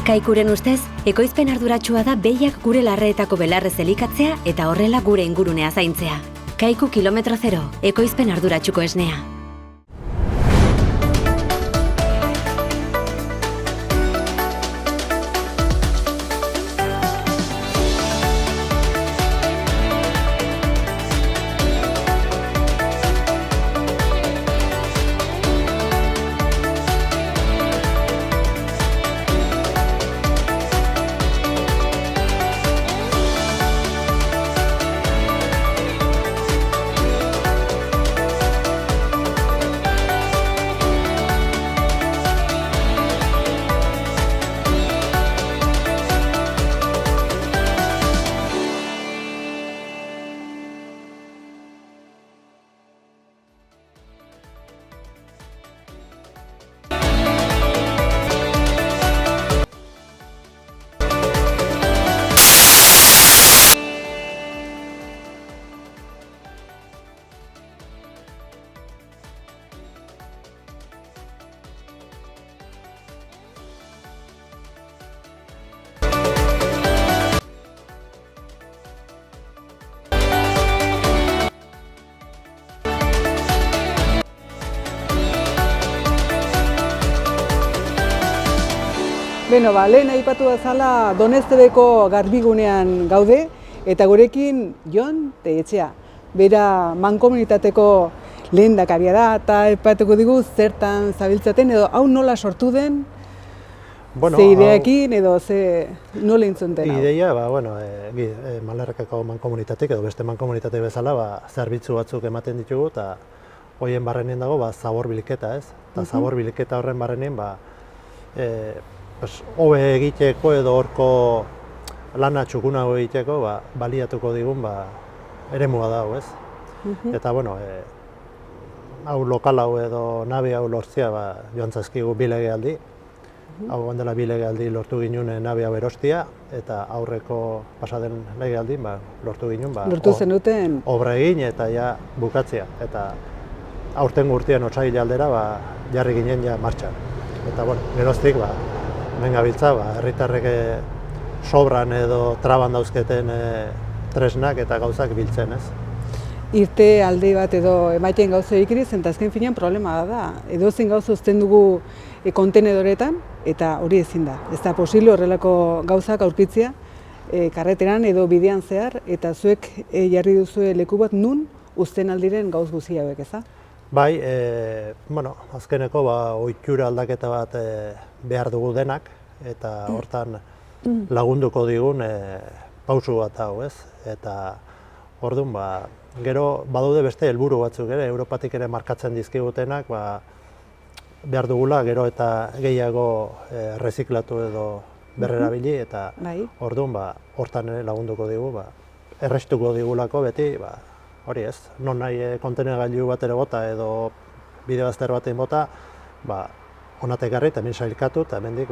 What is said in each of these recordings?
Kaikuren ustez, ekoizpen arduratsua da behiak gure larreetako belarrez elikatzea eta horrela gure ingurunea zaintzea. Kaiku kilometro zero, ekoizpen arduratsuko esnea. Lehen aipatu bezala Doneztebeko garbigunean gaude eta gurekin Jon Teietxea. Bera mankomunitateko lehendakaria da eta aipatuko digu zertan zabiltzaten edo hau nola sortu den, ze ideekin edo ze nola intzunten hau. Ideia, Malerrekako mankomunitatek edo beste mankomunitate bezala zerbitzu batzuk ematen ditugu eta horien barrenien dago zabor bilketa, ez? Eta zabor bilketa horren barrenien hobe egiteko edo horko lana txukunago egiteko baliatuko digun eremua dago, ez? Eta, hau lokal hau edo nabi hau lortzea joan zaizkigu bi legealdi. Hau handela bi legealdi lortu ginen nabi hau erostia eta aurreko pasaden legealdi lortu ginen lortu zenuten obra egin eta ja bukatzea. Eta aurtengo urtean otsail aldera jarri ginen ja martxan. Eta, geroztik hemen gabiltza, herritarrek sobran edo traban dauzketen tresnak eta gauzak biltzen, ez? Irte alde bat edo emaiten gauza ikiriz, eta azken finean problema da. Edozein gauza uzten dugu kontenedoretan, eta hori ezin da. Ez da posible horrelako gauzak aurkitzea karreteran edo bidean zehar, eta zuek jarri duzue leku bat nun uzten aldiren gauz guzti hauek, ez da? Bai, azkeneko ohitura aldaketa bat behar dugu denak, eta hortan lagunduko digun pausu bat hau, ez? Eta orduan, gero badaude beste helburu batzuk ere, Europatik ere markatzen dizkigutenak, behar dugula gero eta gehiago reziklatu edo berrerabili, eta orduan, hortan ere lagunduko digu, errestuko digulako beti, hori ez, non nahi kontenegailu bat ere bota edo bide bazter batean bota, onatek garri eta hemen sailkatu eta hemendik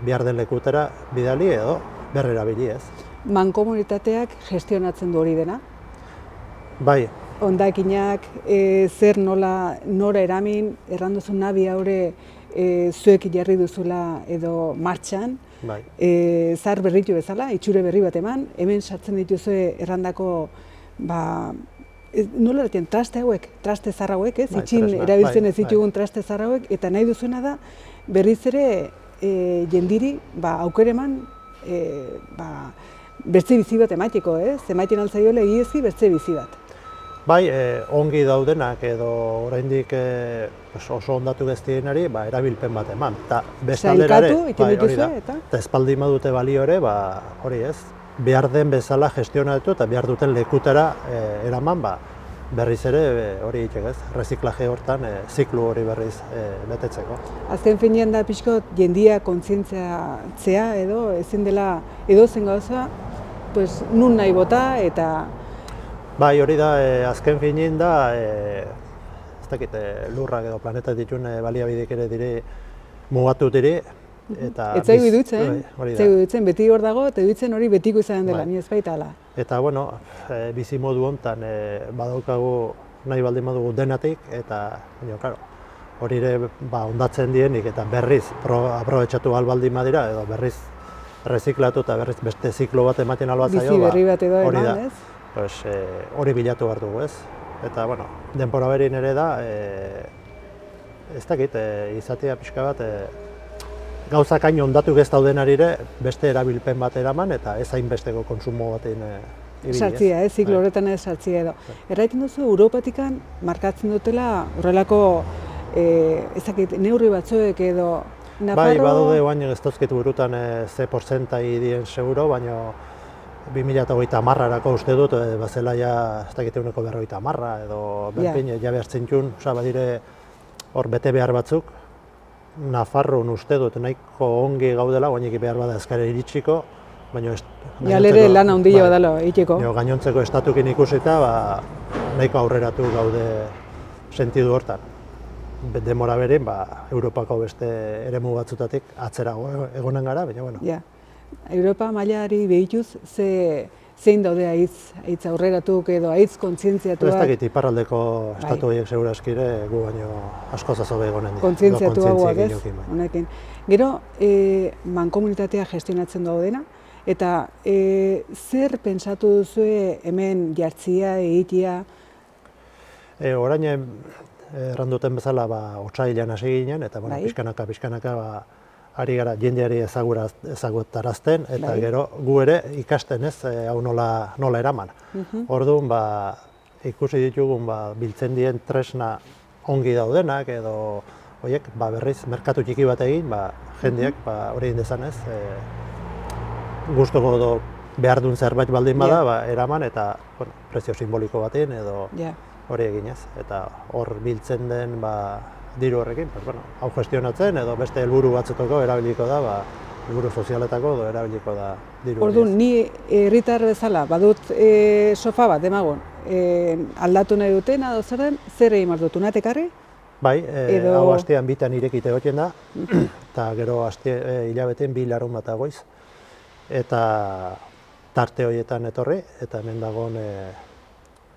behar den lekutera bidali edo berrerabili, ez. Mankomunitateak gestionatzen du hori dena? Bai. Hondakinak, zer nora eramin, erranduzun nabi haure zuek jarri duzula edo martxan, zahar berritu bezala, itxure berri bat eman, hemen sartzen dituzue errandako nola erten, traste hauek, traste zahar hauek, ez? Itxin erabiltzen ez ditugun traste zahar hauek, eta nahi duzuena da berriz ere jendiri aukere eman bertze bizi bat emateko, ez? Emaiten altzaiola egiezi bertze bizi bat. Bai, ongi daudenak edo oraindik oso ondatu gaztienari erabilpen bat eman. Sailkatu, iten dituzue, eta? Eta espaldi badute balio ere, hori ez, behar den bezala gestionatu eta behar duten lekutera eraman, berriz ere hori egiteko, ez? Reziklaje hortan ziklu hori berriz betetzeko. Azken finean da pixkot jendia kontzientziatzea edo ezin dela edozen gauza, nun nahi bota eta... Bai, hori da, azken finean da, ez dakit, lurrak edo planeta dituen baliabideak ere dire mugatu dire. Ez zaigu idutzen, beti hor dago, eta idutzen hori betiko izan dela, ni ez baita ala. Eta, bizimodu honetan badaukagu nahi baldin badugu denatik, eta, klaro, hori ere ondatzen dienik eta berriz aprobetxatu albaldin badira, edo berriz reziklatu eta berriz beste ziklo bat ematen albatzaio. Bizi berri bat edo eman, ez? Pues, hori bilatu behar dugu, ez? Eta, bueno, denbora berin ere da, ez dakit, izatea pixka bat, gauzak hain ondatuk ez daudenarire beste erabilpen bat eraman eta ez hainbesteko konsumo batein ibili. Sartzia, ziklo horretan ez sartzia edo. Erraiten duzu, Europatikan markatzen dutela horrelako, ez dakit, neurri batzuek edo Nafarro... Bai, badaude oain ez dauzkit burutan ze porzentai dien seguro, baina 2030-arako uste dut, bazela ja, ez dakit eguneko 50 edo berpin, ja behartzen jun, badire hor bete behar batzuk, Nafarroan uste dut nahiko ongi gaudela, oainik behar bada ezkare iritsiko, baina... Jalere lan handia badalo, itxeko. Gainontzeko estatukin ikusita, nahiko aurreratu gaude sentidu hortan. Demora berin, Europako beste eremu batzutatik atzerago egonen gara, baina, bueno. Ja, Europa mailari behituz, zein daude haitz aurreratuk edo haitz kontzientziatuak? Ez dakit, iparraldeko estatu horiek segurazkire gu baino asko zazobe egonen dira. Kontzientziatuagoak ez, honekin. Gero, mankomunitatea gestionatzen daudena, eta zer pentsatu duzue hemen jartzia, egitea? Orain erranduten bezala otsailean hasi ginen, eta pixkanaka ari gara jendeari ezagutarazten, eta gero gu ere ikasten ez, hau nola eraman. Orduan, ikusi ditugun biltzen dien tresna ongi daudenak, edo horiek berriz merkatu txiki bat egin, jendeak hori indezan ez, gustoko behar duen zerbait baldin bada, eraman, eta prezio simboliko batean, edo hori eginez, eta hor biltzen den diru horrekin, hau gestionatzen edo beste helburu batzetoko erabiliko da, helburu sozialetako edo erabiliko da diru hori. Orduan, ni herritar bezala, badut sofa bat, demagun, aldatu nahi dutena edo zer den, zer egin behar dut, unatekarri? Bai, hau astean bitan irekite goten da, eta gero hilabeteen 2 larun bat agoiz, eta tarte horietan etorri, eta hemen dagoen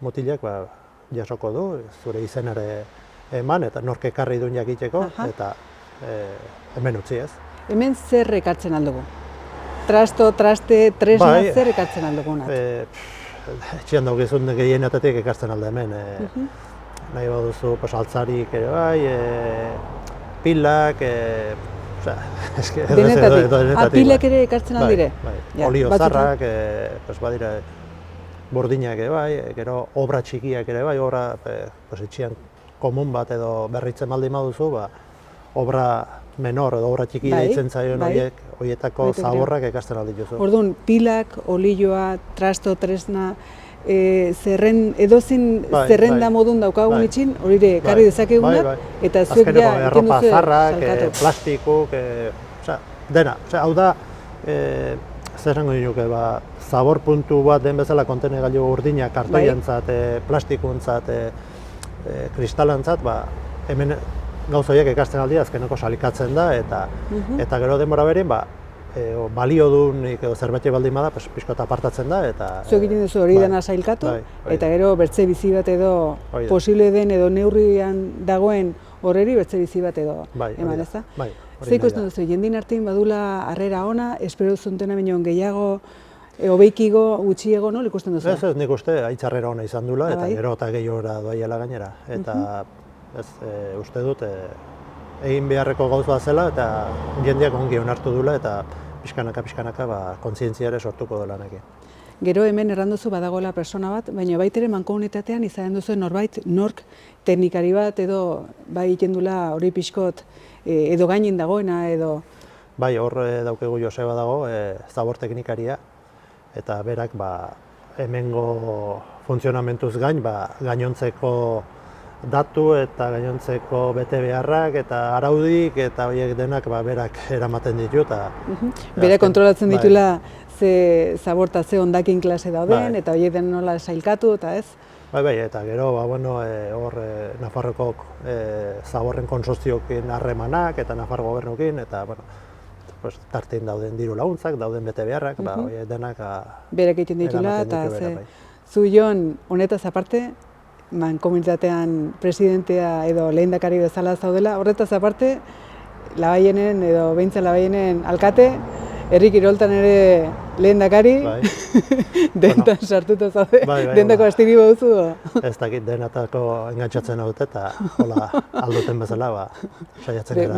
mutilak jasoko du, zure izenare eman, eta nork ekarri duen jakiteko, eta hemen utzi ez. Hemen zer ekartzen aldugu? Traste, tresna, zer ekartzen aldugunat? Etxian daugizun gehienetatik ekartzen alde hemen. Nahi baduzu altzarik ere bai, pilak, denetatik. Pilak ere ekartzen aldire? Olio zarrak, badira, bordinak ere bai, gero obra txikiak ere bai, obra etxian komun bat edo berritzen baldin baduzu, obra menor edo obra txiki deitzen zaion horietako zaborrak ikasten aldituzu. Orduan, pilak, olioa, trasto, tresna, edozein zerrenda modun daukagun itxin, hori karri dezakegunak, eta zuek ja erropa zarrak, plastikuk, dena, hau da, zer esango dinuke, zabor puntu bat den bezala kontenegailu urdinak, kartoiantzat, plastikuntzat, kristalantzat, hemen gauza horiek ikasten aldia azkeneko salikatzen da, eta gero denbora berin, balio dunik edo zerbait baldin bada, pixkot apartatzen da, eta... Zuek egiten duzu hori dena sailkatu, eta gero bertze bizi bat edo posible den edo neurrian dagoen horreri bertze bizi bat edo eman, ez da? Zer ikusten duzu, jendin artean badula harrera ona, espero zuntena baino gehiago, obeikigo, gutxiego, nola ikusten duzu? Ez, nik uste, aitzarrera ona izan dula, eta gero eta gehiagora doaiela gainera. Eta uste dut, egin beharreko gauza zela, eta jendeak ongi onartu dula, eta pixkanaka kontzientzia ere sortuko dela neki. Gero hemen erranduzu badagoela persona bat, baina baitere mankomunitatean izan duzu nork teknikari bat edo bai ikendula hori pixkot edo gainin dagoena edo... Bai, hor daukegu Joseba dago, zabor teknikaria, eta berak hemengo funtzionamentuz gain, gainontzeko datu eta gainontzeko bete beharrak eta araudik eta horiek denak berak eramaten ditu. Berak kontrolatzen dituela ze zaborta ze hondakin klase dauden eta horiek den nola sailkatu eta ez? Bai, eta gero hor Nafarroko zaborren konsortzioekin harremanak eta Nafar gobernuekin eta tartean dauden diru laguntzak, dauden bete beharrak, horiek denak berak egiten dituela eta zu Jon honetaz aparte mankomunitatean presidentea edo lehendakari bezala zaudela. Horretaz aparte, Labaienen edo behintzat Labaienen alkate, herri kiroltan ere lehendakari, dentan sartuta zaude, dentako astiri baduzu? Ez dakit, denatako engantzatzen haute eta hola alduten bezala, saiatzen gara.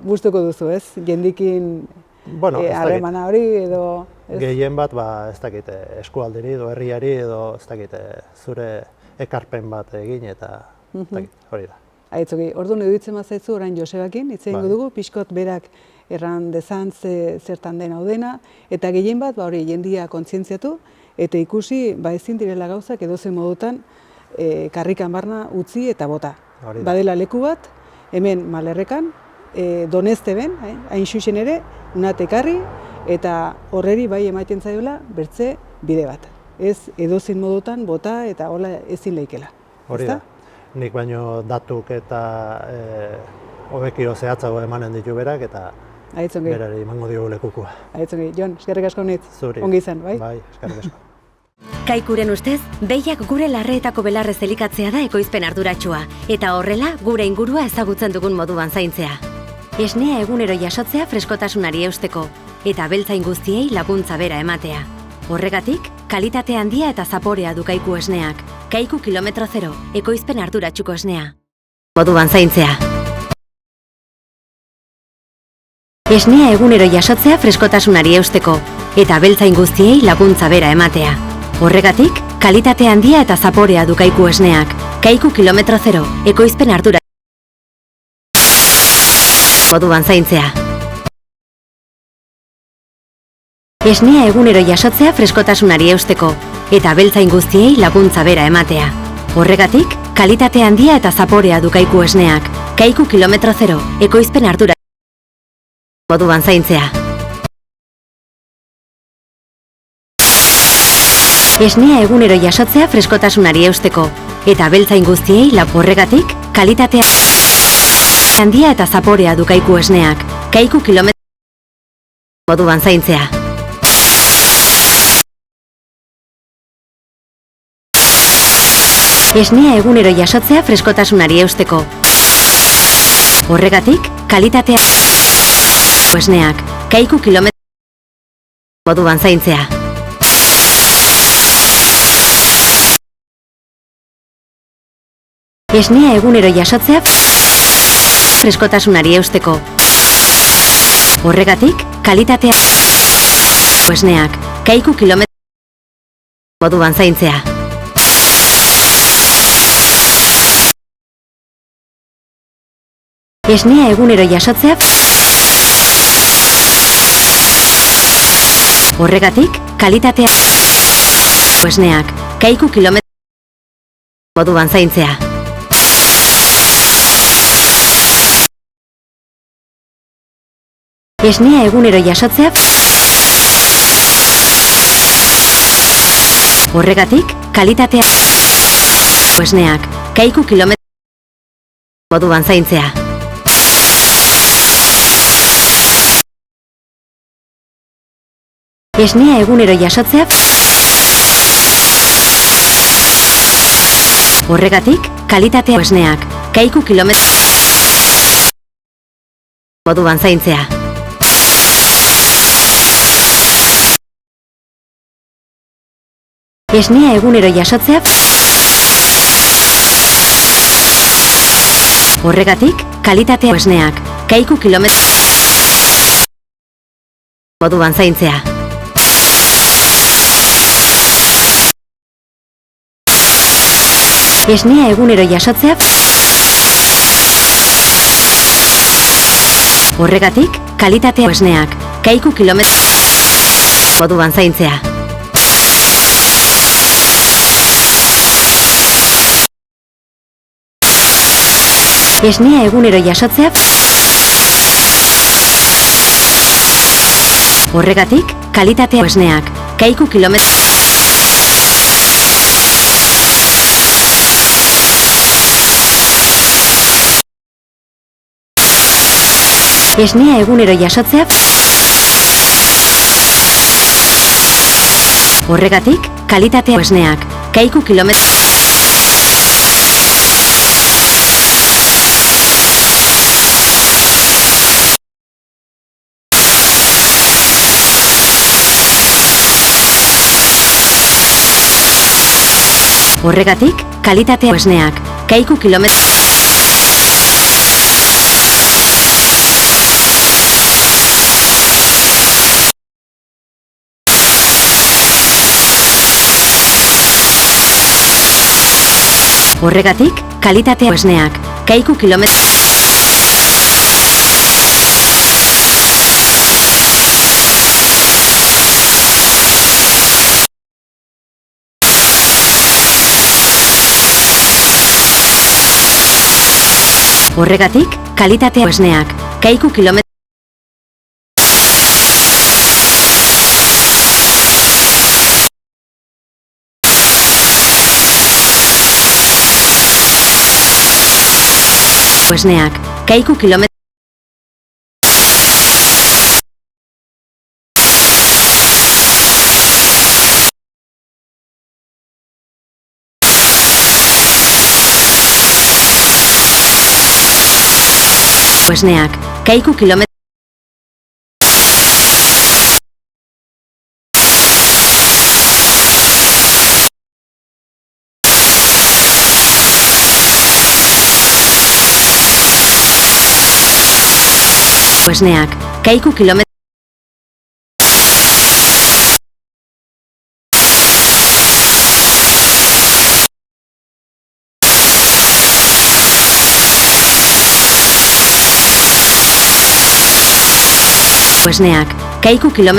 Gustuko duzu, ez? Jendikin harremana hori edo... Gehien bat, ez dakit, eskualderi edo herriari edo ez dakit, zure ekarpen bat egin eta hori da. Aitzoki, orduan eduitzen bazaizu orain Josebakin, hitz egingo dugu, pixkot berak erran dezan zertan den hau dena, eta gehien bat, hori, jendia kontzientziatu, eta ikusi, ezin direla gauzak edozen modutan karrikan barna utzi eta bota. Badela leku bat, hemen Malerrekan, Donezte ben, hain xuxen ere, unat ekarri, eta horreri bai emaiten zaiola bertze bide bat. Ez edozein modutan bota eta hola ezin leikela. Hori da. Nik baino datuk eta hobekio zehatzago emanen ditu berak eta berari emango diogu lekukua. Aitzongi, Jon, eskerrik asko nitz. Zuri. Ongi izan, bai? Bai, eskerrik asko. Kaikuren ustez, behiak gure larreetako belarrez elikatzea da ekoizpen arduratsua, eta horrela gure ingurua ezagutzen dugun moduan zaintzea. Esnea egunero jasotzea freskotasunari eusteko, eta abeltzain guztiei laguntza bera ematea. Horregatik, kalitate handia eta zaporea du Kaiku esneak. Kaiku kilometro zero, ekoizpen arduratsuko esnea. Moduan zaintzea. Esnea egunero jasotzea freskotasunari eusteko, eta abeltzain guztiei laguntza bera ematea. Horregatik, kalitate handia eta zaporea du Kaiku esneak. Kaiku kilometro zero, ekoizpen arduratsuko moduan zaintzea. Esnea egunero jasotzea freskotasunari eusteko, eta abeltzain guztiei laguntza bera ematea. Horregatik, kalitate handia eta zaporea du Kaiku esneak. Kaiku kilometro zero, ekoizpen arduratsuko moduan zaintzea. Esnea egunero jasotzea freskotasunari eusteko, eta abeltzain guztiei horregatik, kalitatea handia eta zaporea du Kaiku esneak. Kaiku kilometro moduan zaintzea. Esnea egunero jasotzea freskotasunari eusteko. Horregatik, kalitatea esneak. Kaiku kilometro moduan zaintzea. Esnea egunero jasotzea freskotasunari eusteko. Horregatik, kalitatea esneak. Kaiku kilometro moduan zaintzea. Esnea egunero jasotzea horregatik, kalitatea esneak. Kaiku kilometro moduan zaintzea. Esnea egunero jasotzea horregatik, kalitatea esneak. Kaiku kilometro moduan zaintzea. Esnea egunero jasotzea horregatik, kalitatea esneak. Kaiku kilometro moduan zaintzea. Esnea egunero jasotzea horregatik, kalitatea esneak. Kaiku kilometro moduan zaintzea. Esnea egunero jasotzea horregatik, kalitatea esneak. Kaiku kilometro moduan zaintzea. Esnea egunero jasotzea horregatik, kalitatea esneak. Kaiku kilometro Esnea egunero jasotzea horregatik, kalitatea esneak. Kaiku kilometro Horregatik, kalitatea esneak, kaiku kilometro... Horregatik, kalitatea esneak, kaiku kilometro... Horregatik, kalitatea esneak, kaiku kilometro... esneak, kaiku kilometro... esneak, kaiku kilometro... esneak, kaiku kilometro... esneak, kaiku kilometro...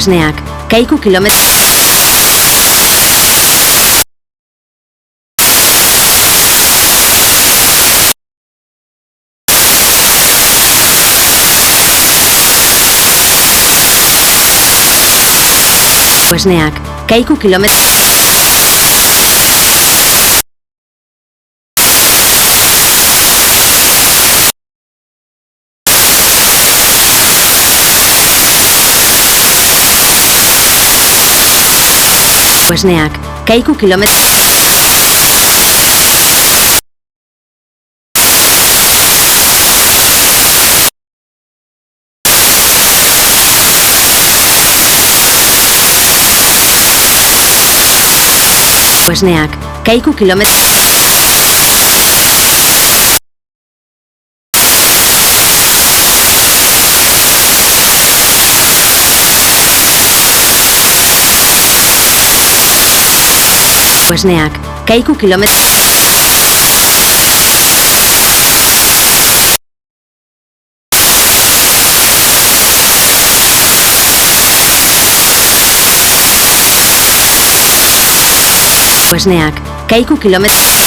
esneak, kaiku kilometro... esneak, kaiku kilometro... esneak, kaiku kilometro... esneak, kaiku kilometro... esneak, kaiku kilometro... esneak, kaiku kilometro...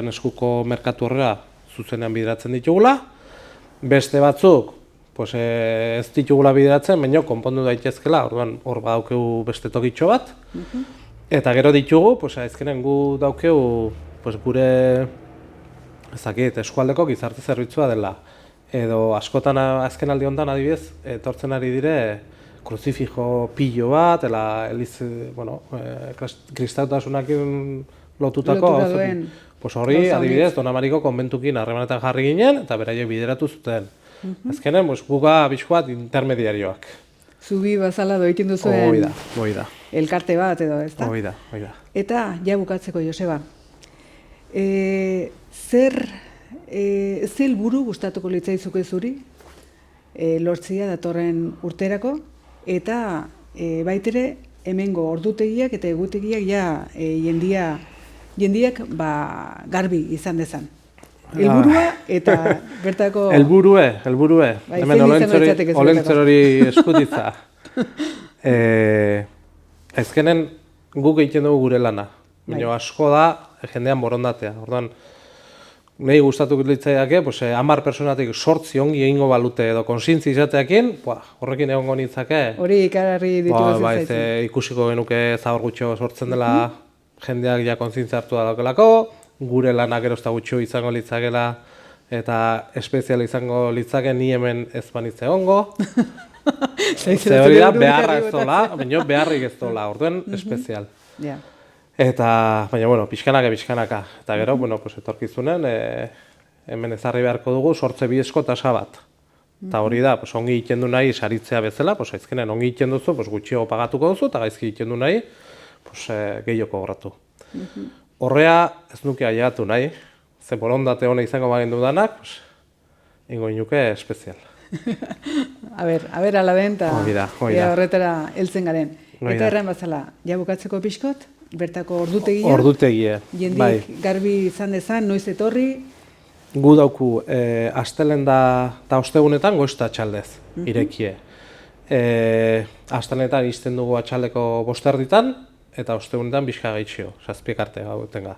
eskuko merkatu horrela zuzenean bideratzen ditugula, beste batzuk pues, ez ditugula bideratzen, baina konpondu daitezkela, orduan hor badaukegu beste tokitxo bat, eta gero ditugu, pues, azkenen gu daukegu pues, gure eskualdeko gizarte zerbitzua dela. Edo askotan azken aldi honetan adibidez, etortzen ari dire kruzifijo pilo bat, kristautasunakin lotutako. Pues horri, adibidez, Dona Mariko konbentukin harremanetan jarri ginen, eta beraiek bideratu zuten. Azkenen, guga bizko bat intermediarioak. Zubi bazala doitin duzuen Oida. elkarte bat edo, ezta? Oida. Eta, ja bukatzeko, Joseba, zer helburu gustatuko litzaizuke zuri lortzia datorren urterako, eta baitere hemengo ordutegiak eta egutegiak ja jendiak garbi izan dezan. Helburua eta bertako... Helburue. Hemen olentzerori eskutitza. Ezkenen guk egiten dugu gure lana. Baina asko da jendean borondatea. Orduan, nahi gustatuko litzaiake, 10 personatik 8 ongi egingo balute edo konsientzi izateakin, horrekin egongo nitzake. Hori ikararri ditugu zaitzen. Ikusiko genuke zabor gutxo sortzen dela jendeak ja kontzientzia hartu da daukelako, gure lanak erozta gutxo izango litzakela eta espezial izango litzake ni hemen ez banitze egongo. Ze hori da beharra ez dola, baina beharrik ez dola, orduen espezial. Eta, baina, pixkanaka. Eta gero, etorkizunen, hemen ezarri beharko dugu sortze bidezko tasa bat. Eta hori da, ongi egiten du nahi saritzea bezala, azkenen ongi egiten duzu, gutxiago pagatuko duzu, eta gaizki egiten du nahi, gehioko gorratu. Horrea ez nuke ailegatu nahi, ze borondate hona izango bagin dudanak, ingo inuke espezial. A ber, ala den, eta horretara heltzen garen. Eta erran bazala, ja bukatzeko pixkot, bertako ordutegia. Jendik garbi izan dezan, noiz etorri. Gu dauku, astelen da ostegunetan goizta atxaldez, irekie. Astelenetan izten dugu atxaldeko 5 erditan, eta ostegunetan bizka gaitxio, 7 arte gautenga.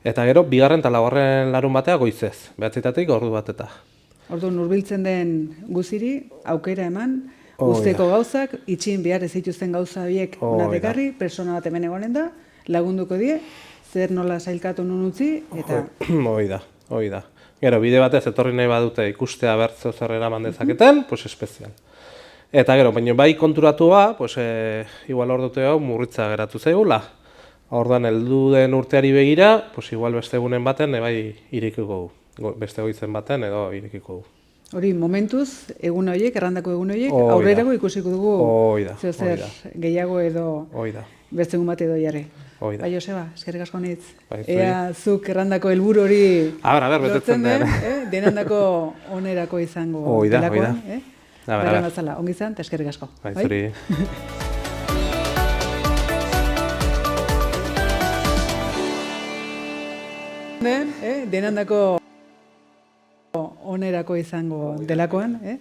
Eta gero, 2. eta 4. larun batea goizez, 9:00 ordu bateta. Orduan hurbiltzen den guziri, aukera eman, usteko gauzak, itxin behar ez dituzten gauza horiek nadekarri, persona bat hemen egonen da, lagunduko die, zer nola sailkatu nun utzi, eta... Hoi da. Gero, bide batez etorri nahi badute ikustea bertzeo zer eraman dezaketen, espezial. Eta gero, baina bai konturatu igual ordute hau murritza geratu zaigula. Orduan, heldu den urteari begira, igual beste egunen baten, bai irekiko du. Beste goizen baten edo irekiko du. Hori, momentuz, egun horiek, errandako egun horiek, aurrerako ikusiko dugu zer gehiago edo beste egun bat edo jarri. Bai, Joseba, eskerrik asko nitz. Ea zuk errandako helburu hori lortzen den, denandako onerako izango delakoan. Bara batzala, ongi izan, eta eskerrik asko. Bai, zuri. Denandako onerako izango delakoan. Bai?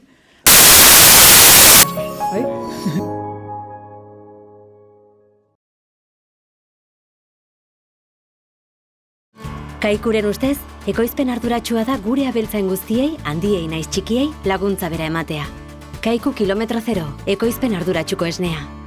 Kaikuren ustez, ekoizpen arduratsua da gure abeltzain guztiei, handiei naiz txikiei, laguntza bera ematea. Kaiku kilometro 0, ekoizpen arduratsuko esnea.